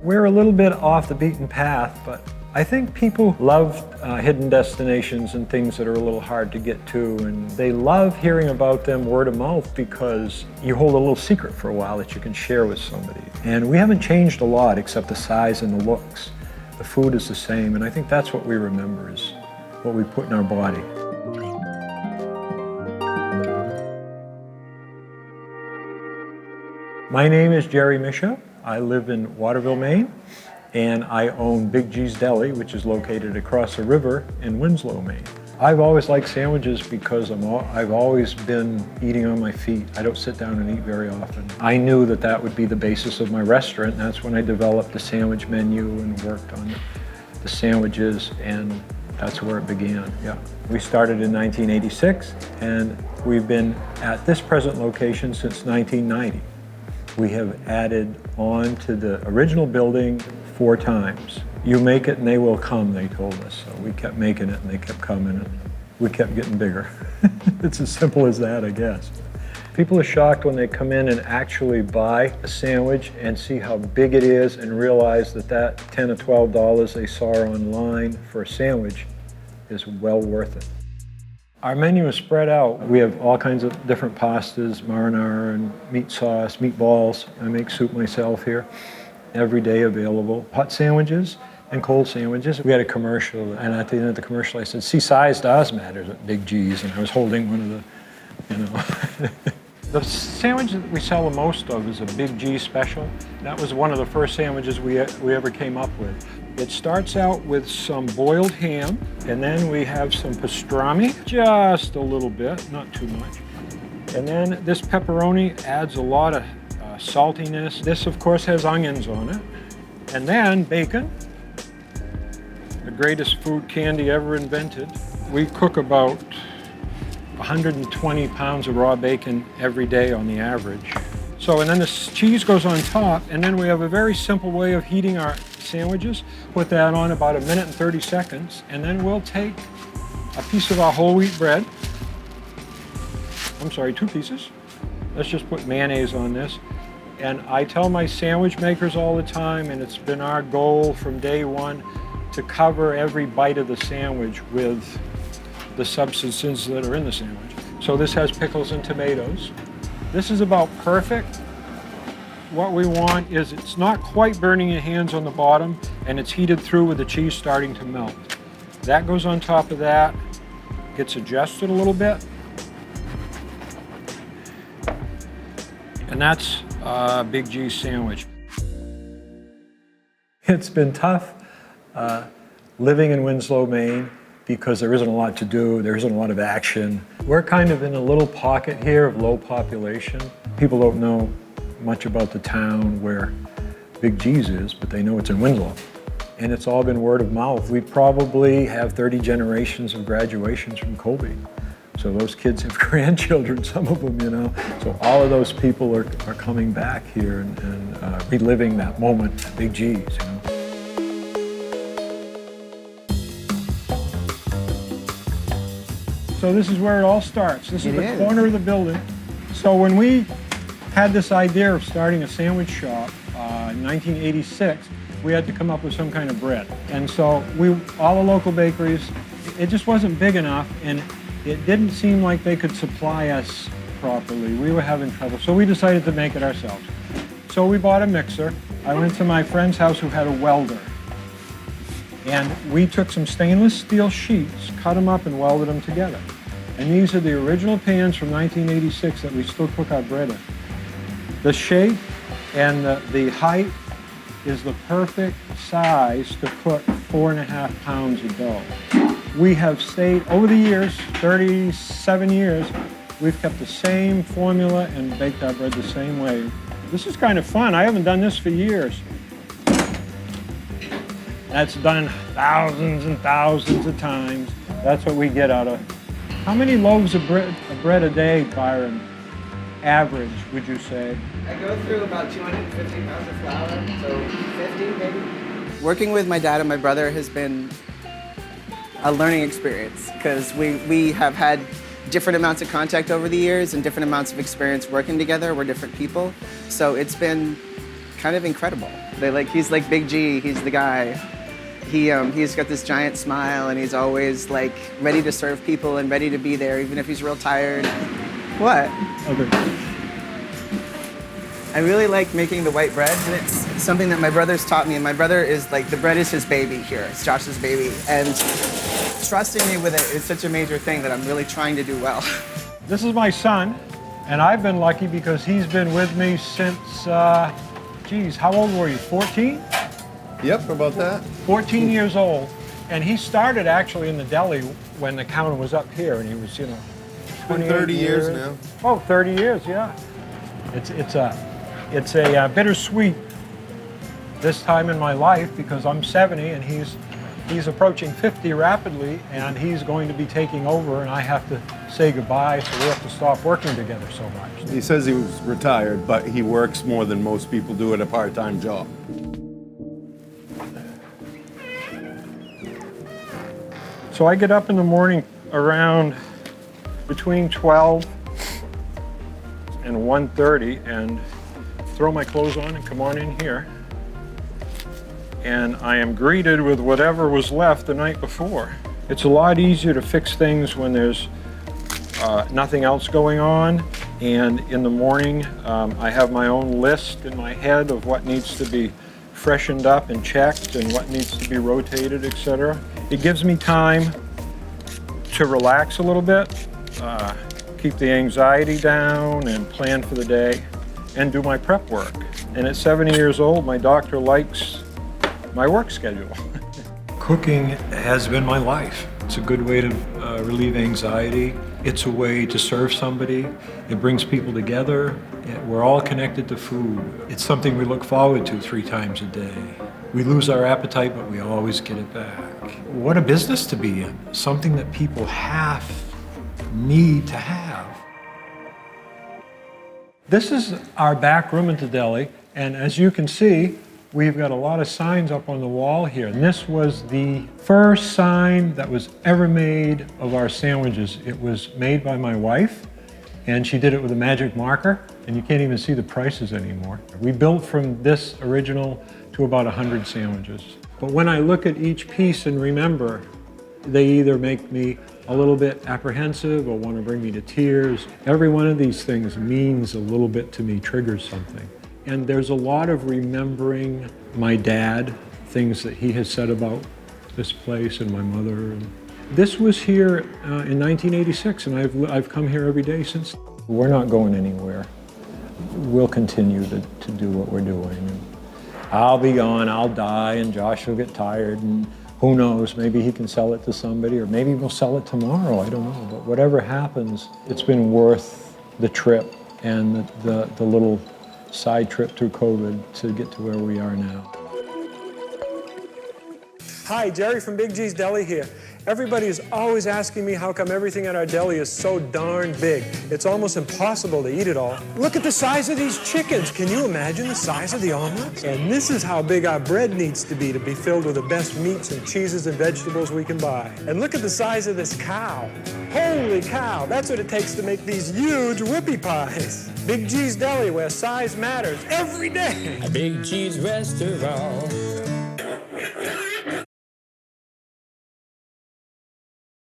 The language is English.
We're a little bit off the beaten path, but I think people love hidden destinations and things that are a little hard to get to, and they love hearing about them word of mouth because you hold a little secret for a while that you can share with somebody. And we haven't changed a lot except the size and the looks. The food is the same, and I think that's what we remember is what we put in our body. My name is Jerry Misha. I live in Waterville, Maine, and I own Big G's Deli, which is located across the river in Winslow, Maine. I've always liked sandwiches because I've always been eating on my feet. I don't sit down and eat very often. I knew that that would be the basis of my restaurant, and that's when I developed the sandwich menu and worked on the sandwiches, and that's where it began, yeah. We started in 1986, and we've been at this present location since 1990. We have added on to the original building 4 times. You make it and they will come, they told us. So we kept making it and they kept coming and we kept getting bigger. It's as simple as that, I guess. People are shocked when they come in and actually buy a sandwich and see how big it is and realize that that $10 or $12 they saw online for a sandwich is well worth it. Our menu is spread out. We have all kinds of different pastas, marinara and meat sauce, meatballs. I make soup myself here. Every day available. Hot sandwiches and cold sandwiches. We had a commercial, and at the end of the commercial I said, see, size does matter at Big G's, and I was holding one of the, The sandwich that we sell the most of is a Big G special. That was one of the first sandwiches we ever came up with. It starts out with some boiled ham, and then we have some pastrami, just a little bit, not too much. And then this pepperoni adds a lot of saltiness. This, of course, has onions on it. And then bacon, the greatest food candy ever invented. We cook about 120 pounds of raw bacon every day on the average. So, and then the cheese goes on top, and then we have a very simple way of heating our sandwiches. Put that on about 1 minute and 30 seconds, and then we'll take a piece of our whole wheat bread. I'm sorry, 2 pieces. Let's just put mayonnaise on this. And I tell my sandwich makers all the time, and it's been our goal from day one, to cover every bite of the sandwich with the substances that are in the sandwich. So this has pickles and tomatoes. This is about perfect. What we want is it's not quite burning your hands on the bottom, and it's heated through with the cheese starting to melt. That goes on top of that, gets adjusted a little bit. And that's a Big G sandwich. It's been tough living in Winslow, Maine, because there isn't a lot to do, there isn't a lot of action. We're kind of in a little pocket here of low population. People don't know much about the town where Big G's is, but they know it's in Winslow. And it's all been word of mouth. We probably have 30 generations of graduations from Colby. So those kids have grandchildren, some of them, you know. So all of those people are coming back here and reliving that moment at Big G's, you know. So this is where it all starts. This is the corner of the building. So when we had this idea of starting a sandwich shop in 1986, we had to come up with some kind of bread. And so all the local bakeries, it just wasn't big enough, and it didn't seem like they could supply us properly. We were having trouble, so we decided to make it ourselves. So we bought a mixer. I went to my friend's house who had a welder. And we took some stainless steel sheets, cut them up and welded them together. And these are the original pans from 1986 that we still cook our bread in. The shape and the height is the perfect size to cook 4.5 pounds of dough. We have stayed, over the years, 37 years, we've kept the same formula and baked our bread the same way. This is kind of fun. I haven't done this for years. That's done thousands and thousands of times. That's what we get out of. How many loaves of bread a day, Byron, average, would you say? I go through about 250 pounds of flour, so 50 maybe. Working with my dad and my brother has been a learning experience because we have had different amounts of contact over the years and different amounts of experience working together. We're different people. So it's been kind of incredible. He's like Big G, he's the guy. He's got this giant smile and he's always like ready to serve people and ready to be there even if he's real tired. What? Okay. I really like making the white bread, and it's something that my brother's taught me, and my brother is like, the bread is his baby here. It's Josh's baby, and trusting me with it is such a major thing that I'm really trying to do well. This is my son, and I've been lucky because he's been with me since, geez, how old were you, 14? Yep, about that. 14 years old, and he started actually in the deli when the counter was up here, and he was, 30 years now. Oh, 30 years, yeah. It's a bittersweet this time in my life because I'm 70 and he's approaching 50 rapidly, and he's going to be taking over, and I have to say goodbye, so we have to stop working together so much. He says he was retired, but he works more than most people do at a part-time job. So I get up in the morning around between 12 and 1:30 and throw my clothes on and come on in here. And I am greeted with whatever was left the night before. It's a lot easier to fix things when there's nothing else going on. And in the morning, I have my own list in my head of what needs to be freshened up and checked and what needs to be rotated, etc. It gives me time to relax a little bit, keep the anxiety down and plan for the day and do my prep work. And at 70 years old, my doctor likes my work schedule. Cooking has been my life. It's a good way to relieve anxiety. It's a way to serve somebody. It brings people together. We're all connected to food. It's something we look forward to 3 times a day. We lose our appetite, but we always get it back. What a business to be in. Something that people need to have. This is our back room at the deli, and as you can see, we've got a lot of signs up on the wall here. And this was the first sign that was ever made of our sandwiches. It was made by my wife, and she did it with a magic marker, and you can't even see the prices anymore. We built from this original to about 100 sandwiches. But when I look at each piece and remember, they either make me a little bit apprehensive or want to bring me to tears. Every one of these things means a little bit to me, triggers something. And there's a lot of remembering my dad, things that he has said about this place, and my mother. This was here in 1986, and I've come here every day since. We're not going anywhere. We'll continue to do what we're doing. I'll be gone, I'll die, and Josh will get tired, and who knows, maybe he can sell it to somebody, or maybe we'll sell it tomorrow, I don't know. But whatever happens, it's been worth the trip and the little side trip through COVID to get to where we are now. Hi, Jerry from Big G's Deli here. Everybody is always asking me how come everything at our deli is so darn big. It's almost impossible to eat it all. Look at the size of these chickens. Can you imagine the size of the omelets? And this is how big our bread needs to be filled with the best meats and cheeses and vegetables we can buy. And look at the size of this cow. Holy cow, that's what it takes to make these huge whoopie pies. Big G's Deli, where size matters every day. A Big G's restaurant.